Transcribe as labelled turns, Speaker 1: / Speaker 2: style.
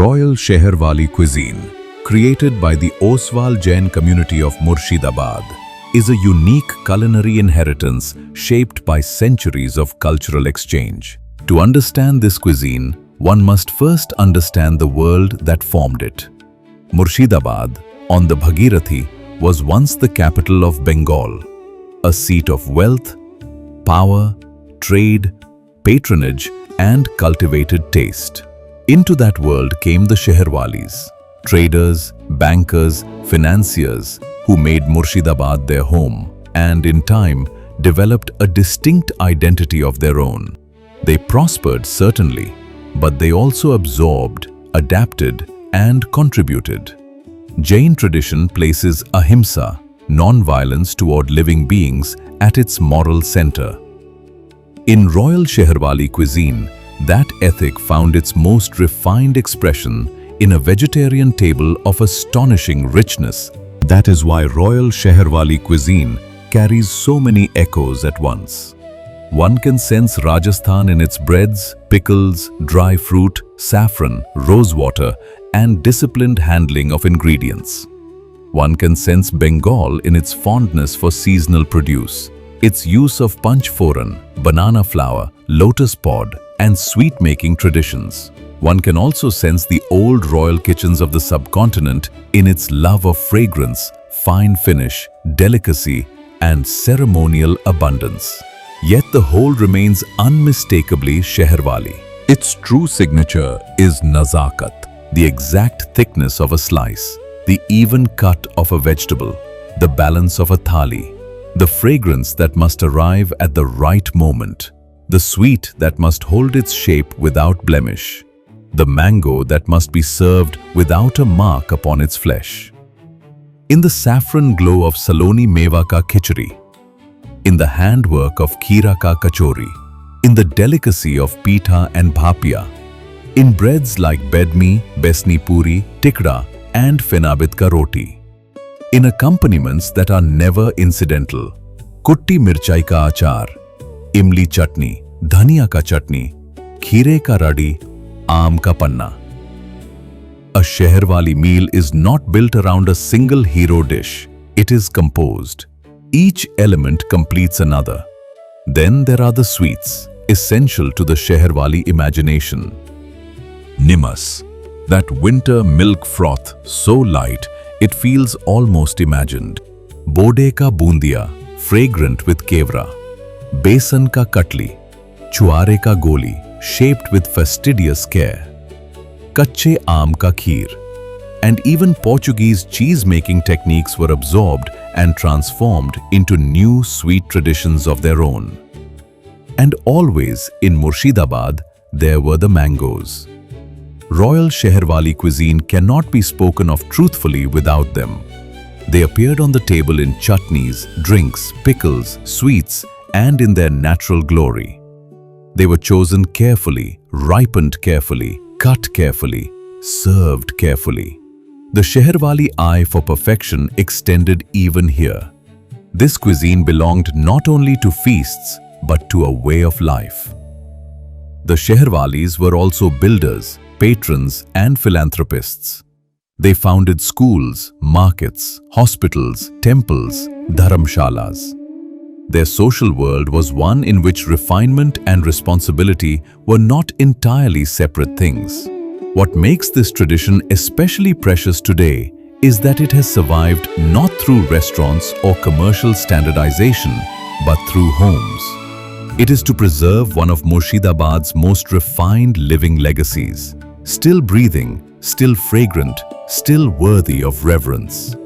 Speaker 1: Royal Sheherwali Cuisine, created by the Oswal Jain community of Murshidabad, is a unique culinary inheritance shaped by centuries of cultural exchange. To understand this cuisine, one must first understand the world that formed it. Murshidabad, on the Bhagirathi, was once the capital of Bengal, a seat of wealth, power, trade, patronage, and cultivated taste. Into that world came the Sheherwalis, traders, bankers, financiers who made Murshidabad their home and in time developed a distinct identity of their own. They prospered certainly, but they also absorbed, adapted, and contributed. Jain tradition places Ahimsa, non-violence toward living beings, at its moral center. In Royal Sheherwali cuisine, that ethic found its most refined expression in a vegetarian table of astonishing richness. That is why Royal Sheherwali cuisine carries so many echoes at once. One can sense Rajasthan in its breads, pickles, dry fruit, saffron, rosewater, and disciplined handling of ingredients. One can sense Bengal in its fondness for seasonal produce, its use of panch phoran, banana flour, lotus pod, and sweet-making traditions. One can also sense the old royal kitchens of the subcontinent in its love of fragrance, fine finish, delicacy, and ceremonial abundance. Yet the whole remains unmistakably Sheherwali. Its true signature is nazakat, the exact thickness of a slice, the even cut of a vegetable, the balance of a thali, the fragrance that must arrive at the right moment, the sweet that must hold its shape without blemish, the mango that must be served without a mark upon its flesh. In the saffron glow of Saloni mewa ka khichdi, in the handwork of kheera ka kachori, in the delicacy of pitha and bhapia, in breads like bedmi, besni puri, tikda, and fenabit ka roti, in accompaniments that are never incidental, kutti mirchai ka achar, imli chutney, dhania ka chutney, kheere ka radi, aam ka panna. A Sheherwali meal is not built around a single hero dish. It is composed. Each element completes another. Then there are the sweets, essential to the Sheherwali imagination. Nimas, that winter milk froth, so light, it feels almost imagined. Bode ka bundia, fragrant with kevra. Besan ka katli, chuare ka goli, shaped with fastidious care. Kache aam ka kheer. And even Portuguese cheese-making techniques were absorbed and transformed into new sweet traditions of their own. And always in Murshidabad, there were the mangoes. Royal Sheherwali cuisine cannot be spoken of truthfully without them. They appeared on the table in chutneys, drinks, pickles, sweets, and in their natural glory. They were chosen carefully, ripened carefully, cut carefully, served carefully. The Sheherwali eye for perfection extended even here. This cuisine belonged not only to feasts, but to a way of life. The Sheherwalis were also builders, patrons, and philanthropists. They founded schools, markets, hospitals, temples, dharamshalas. Their social world was one in which refinement and responsibility were not entirely separate things. What makes this tradition especially precious today is that it has survived not through restaurants or commercial standardization, but through homes. It is to preserve one of Murshidabad's most refined living legacies, still breathing, still fragrant, still worthy of reverence.